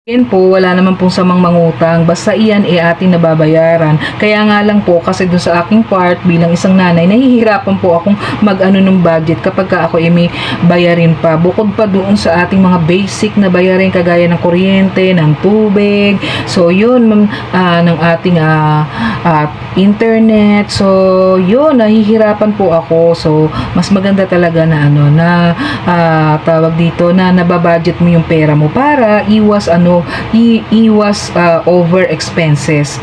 Yan po, wala naman pong samang mangutang, basta iyan ating nababayaran. Kaya nga lang po, kasi dun sa aking part, bilang isang nanay, nahihirapan po akong mag-ano ng budget kapag ako may bayarin pa. Bukod pa doon sa ating mga basic na bayarin, kagaya ng kuryente, ng tubig, so yun, ng ating internet, so yun, nahihirapan po ako. So, mas maganda talaga na tawag dito, na nababudget mo yung pera mo para iwas over expenses.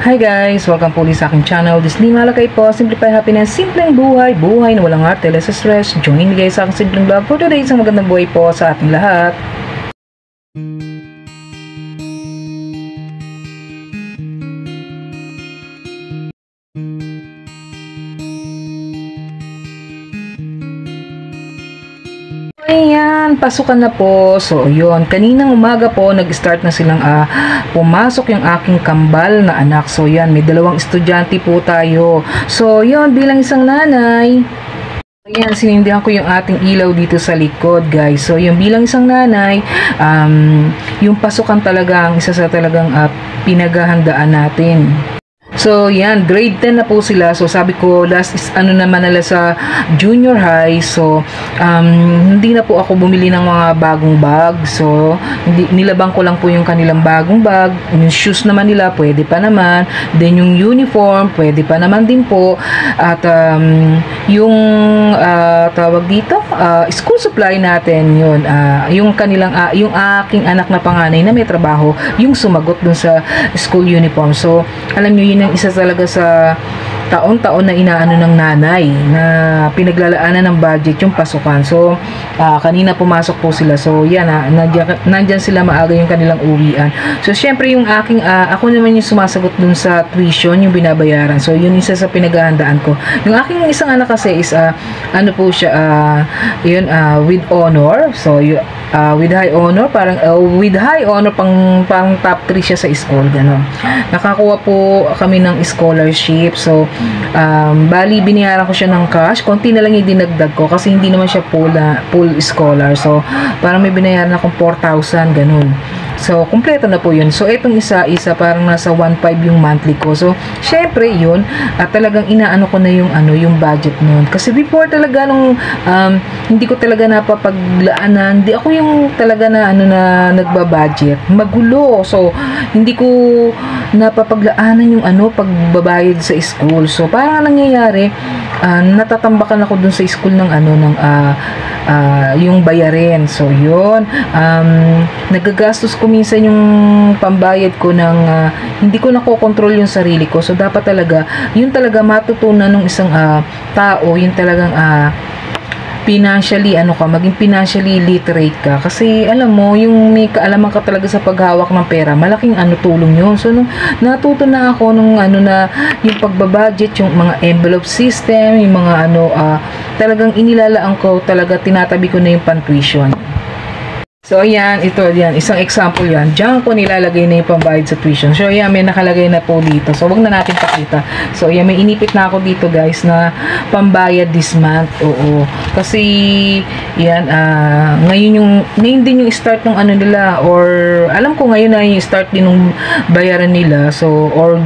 Hi guys! Welcome po ulit sa aking channel. This is Malakay po. Simplify Happiness. Simpleng buhay. Buhay na walang arte, less stress. Join me guys sa aking simpleng vlog for today. Isang magandang buhay po sa ating lahat. Ayan, pasukan na po. So, yun. Kaninang umaga po, nag-start na silang pumasok yung aking kambal na anak. So, yan. May dalawang estudyante po tayo. So, yun. Bilang isang nanay, ayan, sinindihan ko yung ating ilaw dito sa likod, guys. So, yung bilang isang nanay, yung pasukan talaga ang isa sa talagang pinaghahandaan natin. So, yan, grade 10 na po sila. So, sabi ko, last is naman nila sa junior high. So, hindi na po ako bumili ng mga bagong bag. So, nilabang ko lang po yung kanilang bagong bag. Yung shoes naman nila, pwede pa naman. Then, yung uniform, pwede pa naman din po. At, yung, tawag dito, school supply natin, yun. Yung aking anak na panganay na may trabaho, yung sumagot dun sa school uniform. So, alam nyo, yun ang isa talaga sa taon-taon na inaano ng nanay na pinaglalaanan ng budget yung pasukan. So, kanina pumasok po sila. So, yan, nandyan sila maaga yung kanilang uwian. So, syempre yung ako naman yung sumasagot dun sa tuition, yung binabayaran. So, yun isa sa pinaghahandaan ko. Yung aking isang anak kasi is, po siya, with honor. So, with high honor, with high honor, pang top 3 siya sa school, gano'n. Nakakuha po kami ng scholarship. So, bali, binayaran ko siya ng cash. Konti na lang yung dinagdag ko kasi hindi naman siya full scholar. So, parang may binayaran akong 4,000, ganun. So, kumpleto na po yun. So, itong isa parang nasa 1.5 yung monthly ko. So, syempre yun, at talagang inaano ko na yung budget nun. Kasi before talaga hindi ko talaga napapaglaanan. Hindi ako yung talaga na nagbabudget. Magulo. So, hindi ko napapaglaanan yung pagbabayad sa school. So, parang nangyayari, natatambakan ako dun sa school ng yung bayarin. So, yun. Nagagastos ko minsan yung pambayad ko ng hindi ko nakokontrol yung sarili ko. So, dapat talaga, yun talaga matutunan ng isang tao, yun talagang financially, maging financially literate ka. Kasi, alam mo, yung may kaalaman ka talaga sa paghawak ng pera, malaking tulong yun. So, natuto na ako yung pagbabudget, yung mga envelope system, yung mga talagang inilalaan ko, talaga tinatabi ko na yung pan-tuition. So, ayan, isang example yan. Diyan ko nilalagay na yung pambayad sa tuition. So, ayan, may nakalagay na po dito. So, wag na natin pakita. So, ayan, may inipit na ako dito, guys, na pambayad this month. Oo. Kasi, yan, ngayon din yung start ng nila, or, alam ko ngayon na yung start din ng bayaran nila. So, or,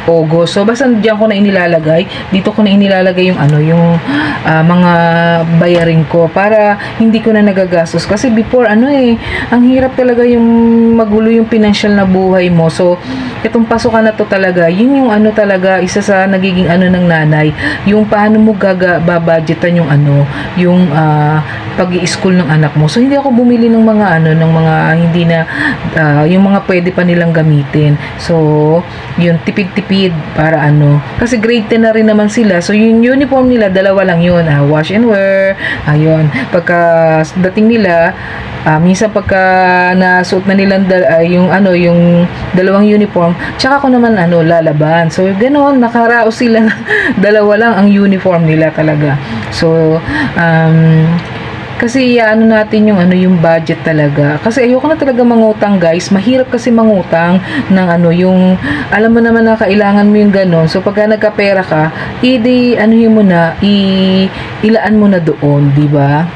August. So basta diyan ko na inilalagay, dito ko na inilalagay yung ano, yung mga bayarin ko para hindi ko na nagagastos kasi before ang hirap talaga yung magulo yung financial na buhay mo. So itong pasukan na to talaga, yun yung ano talaga, isa sa nagiging ano ng nanay, yung paano mo babudgetan yung ano, yung pag-i-school ng anak mo. So hindi ako bumili ng mga ano, ng mga hindi na yung mga pwede pa nilang gamitin. So yun, tipid-tipid para ano, kasi grade 10 na rin naman sila. So yung uniform nila, dalawa lang yun, wash and wear. Ayun, pagka dating nila, minsan pagka nasuot na nilang yung ano, yung dalawang uniform, tsaka ko naman ano, lalaban. So ganoon, nakaraos sila na dalawa lang ang uniform nila talaga. So kasi ano natin yung ano, yung budget talaga. Kasi ayoko na talaga mangutang, guys. Mahirap kasi mangutang ng ano, yung alam mo naman na kailangan mo yung ganon. So pagka nagkapera ka, ano yun mo na, ilaan mo na doon, di ba?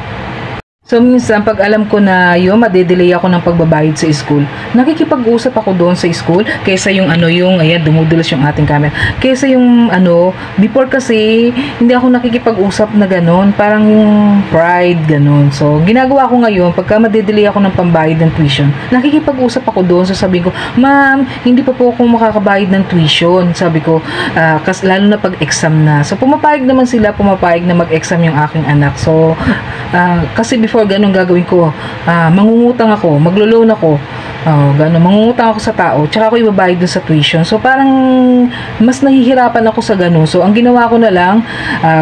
So minsan pag alam ko na yun, madedelay ako ng pagbabayad sa school, nakikipag-usap ako doon sa school kaysa yung ano, yung ayan, dumudulas yung ating camera, kaysa yung ano, before kasi hindi ako nakikipag-usap na ganon, parang yung pride ganon. So ginagawa ko ngayon, pagka madedelay ako ng pambayad ng tuition, nakikipag-usap ako doon. So sabi ko, ma'am, hindi pa po ako makakabayad ng tuition, sabi ko, kasi lalo na pag exam na. So pumapayag naman sila, pumapayag na mag-exam yung aking anak. So kasi before ganun gagawin ko, mangungutang ako, maglo-loan ako, ganun, mangungutang ako sa tao, tsaka ako ibabayad dun sa tuition. So parang mas nahihirapan ako sa ganun. So ang ginawa ko na lang,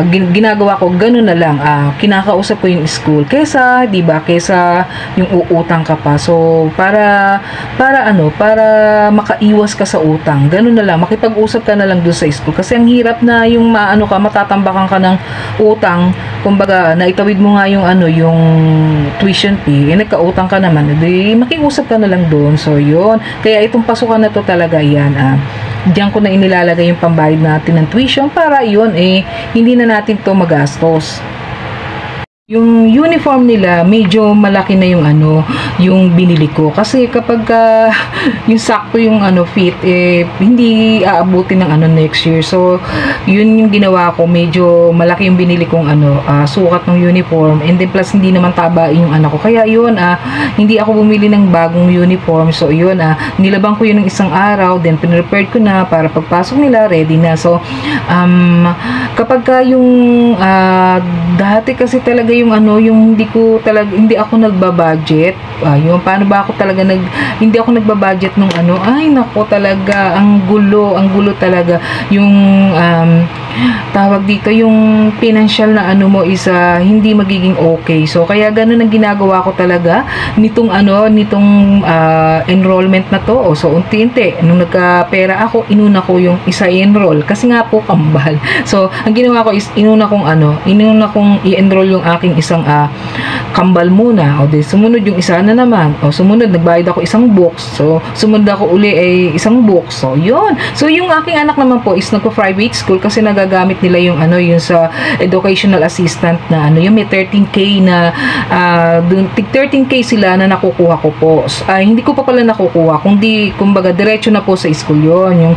ginagawa ko ganun na lang, kinakausap ko yung school kesa, di ba, kesa yung uutang ka pa. So para ano, para makaiwas ka sa utang, ganun na lang, makipag-usap ka na lang dun sa school. Kasi ang hirap na yung maano ka, matatambakan ka ng utang, kumbaga naitawid mo nga yung ano, yung tuition fee, nagkautang ka naman, di makiusap ka na lang doon. So yun, kaya itong pasukan na to talaga, yan, diyan ko na inilalagay yung pambayad natin ng tuition para yun, hindi na natin to magastos. Yung uniform nila, medyo malaki na yung ano, yung binili ko. Kasi kapag yung sakto yung ano fit, hindi aabutin ng ano next year. So, yun yung ginawa ko. Medyo malaki yung binili kong ano, sukat ng uniform. And then plus, hindi naman taba yung anak ko. Kaya yun, hindi ako bumili ng bagong uniform. So, yun, nilabang ko yun ng isang araw. Then, pinrepared ko na para pagpasok nila, ready na. So, kapag yung dati kasi talaga yung ano, yung hindi ako nagbabudget, yung paano ba ako talaga hindi ako nagbabudget nung ano, ay nako talaga, ang gulo talaga yung tawag dito, yung financial na ano mo is hindi magiging okay. So kaya ganun ang ginagawa ko talaga nitong enrollment na to. So unti-unti nung nagkapera ako, inuna ko yung isa i-enroll kasi nga po kambal. So ang ginawa ko is inuna kong i-enroll yung aking isang kambal muna. O di sumunod yung isa na naman. O sumunod nagbayad ako isang books. So sumunod ako uli ay isang books. So yun. So yung aking anak naman po is nagpo-private school kasi nagagamit nila yung ano, yung sa educational assistant na ano, yung may 13K na dun 13K sila na nakukuha ko po. Hindi ko pa pala nakukuha, kundi kumbaga diretso na po sa school yun, yung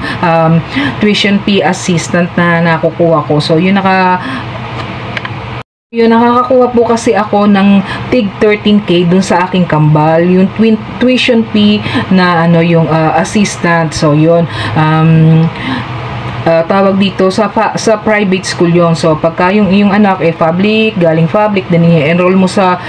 tuition fee assistant na nakukuha ko. So yun nakakakuha po kasi ako ng tig 13K dun sa aking kambal, yung tuition fee na ano, yung assistant. So yun, tawag dito sa private school yon. So pagka yung anak public, galing public, then i-enroll mo sa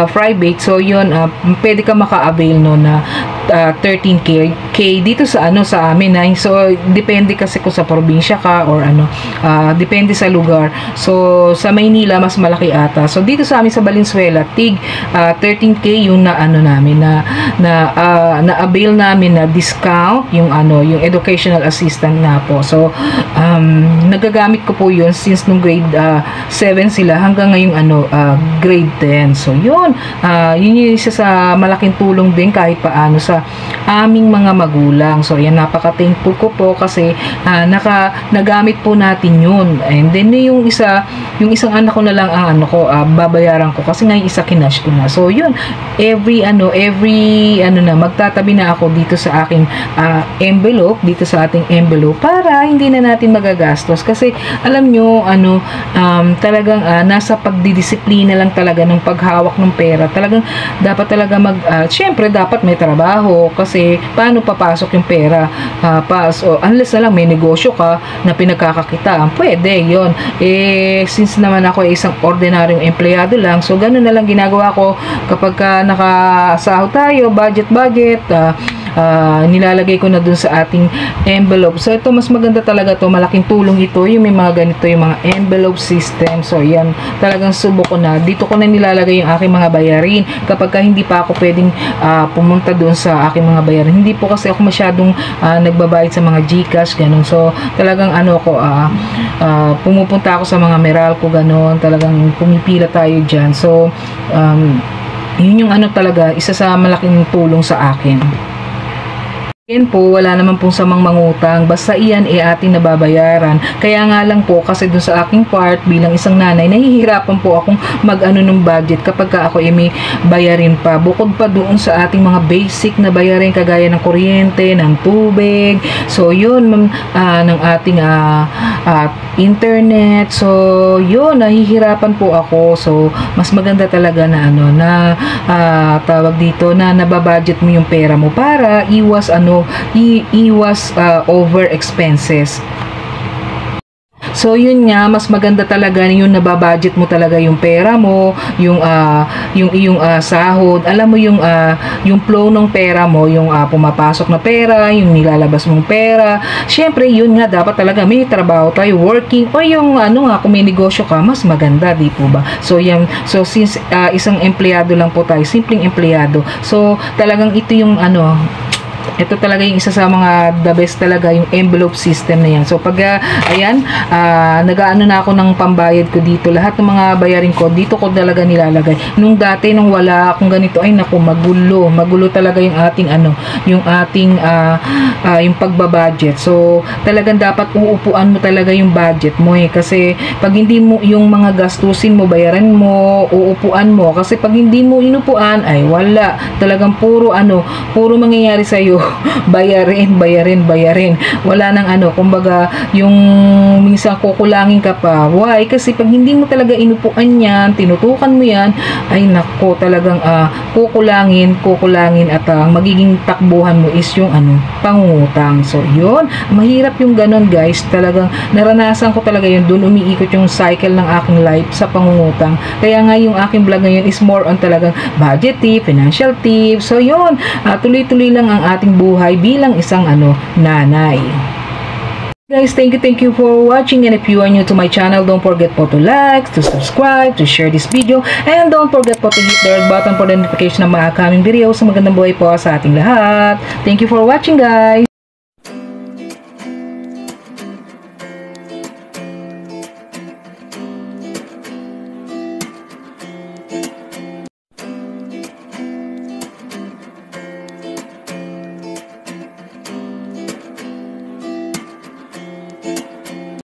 private. So yun, pwede ka maka-avail no na 13K dito sa ano, sa amin. So depende kasi kung sa probinsya ka or ano, depende sa lugar. So sa Maynila mas malaki ata. So dito sa amin sa Valenzuela, tig 13K yung na ano namin na avail namin na discount, yung ano, yung educational assistant na po. So nagagamit ko po yun since nung grade 7 sila hanggang ngayong ano, grade 10. So yun yung isa sa malaking tulong din kahit paano sa sa aming mga magulang. So yan, napaka-thankful ko po kasi nagamit po natin yun. And then yung isang anak ko na lang ang babayaran ko kasi nga yung isa kinash ko na. So yun, every magtatabi na ako dito sa aking envelope, dito sa ating envelope para hindi na natin magagastos kasi alam nyo talagang nasa pagdidisiplina lang talaga ng paghawak ng pera. Talagang dapat talaga syempre dapat may trabaho kasi paano papasok yung pera, unless na lang may negosyo ka na pinagkakakitaan, pwede yon. Since naman ako ay isang ordinaryong empleyado lang, so ganun na lang ginagawa ko kapag nakasahod tayo, budget, nilalagay ko na dun sa ating envelope. So ito, mas maganda talaga to, malaking tulong ito, yung may mga ganito, yung mga envelope system. So yan, talagang subok ko na, dito ko na nilalagay yung aking mga bayarin kapag hindi pa ako pwedeng pumunta dun sa aking mga bayarin. Hindi po kasi ako masyadong nagbabayad sa mga GCash, ganun. So talagang pumupunta ako sa mga Meralco, ganun, talagang pumipila tayo dyan. So yun yung talaga, isa sa malaking tulong sa akin. Yan po, wala naman pong samang mangutang, basta iyan ating nababayaran. Kaya nga lang po, kasi dun sa aking part bilang isang nanay, nahihirapan po akong ng budget kapag ako may bayarin pa. Bukod pa doon sa ating mga basic na bayarin kagaya ng kuryente, ng tubig, so yun, ng ating internet. So yun, nahihirapan po ako. So mas maganda talaga na tawag dito, na nababudget mo yung pera mo para iwas over expenses. So yun nga, mas maganda talaga yung nababudget mo talaga yung pera mo, yung iyong sahod. Alam mo yung flow ng pera mo, yung pumapasok na pera, yung nilalabas mong pera. Syempre yun nga, dapat talaga may trabaho tayo, working, o yung kung may negosyo ka, mas maganda, di po ba? So yan, so since isang empleyado lang po tayo, simpleng empleyado. So talagang ito yung ito talaga yung isa sa mga the best talaga, yung envelope system na yan. So pag nag-ano na ako ng pambayad ko dito, lahat ng mga bayarin ko dito ko talaga nilalagay. Nung dati, nung wala akong ganito, ay naku, magulo talaga yung ating yung pagbabudget. So talagang dapat uupuan mo talaga yung budget mo kasi pag hindi mo yung mga gastusin mo, bayaran mo, uupuan mo, kasi pag hindi mo inupuan, ay wala, talagang puro mangyayari sa iyo. bayarin, wala nang kumbaga yung minsan kukulangin ka pa. Why? Kasi pag hindi mo talaga inupuan yan, tinutukan mo yan, ay nako, talagang kukulangin at magiging takbuhan mo is yung pangungutang. So yun, mahirap yung ganon, guys. Talagang naranasan ko talaga yun, doon umiikot yung cycle ng aking life sa pangungutang. Kaya nga yung aking vlog ngayon is more on talagang budget tip, financial tip. So yun, tuloy-tuloy lang ang ating buhay bilang isang nanay. Guys, thank you for watching, and if you are new to my channel, don't forget po to like, to subscribe, to share this video, and don't forget po to hit the red button for the notification ng mga upcoming videos. Magandang buhay po sa ating lahat. Thank you for watching, guys.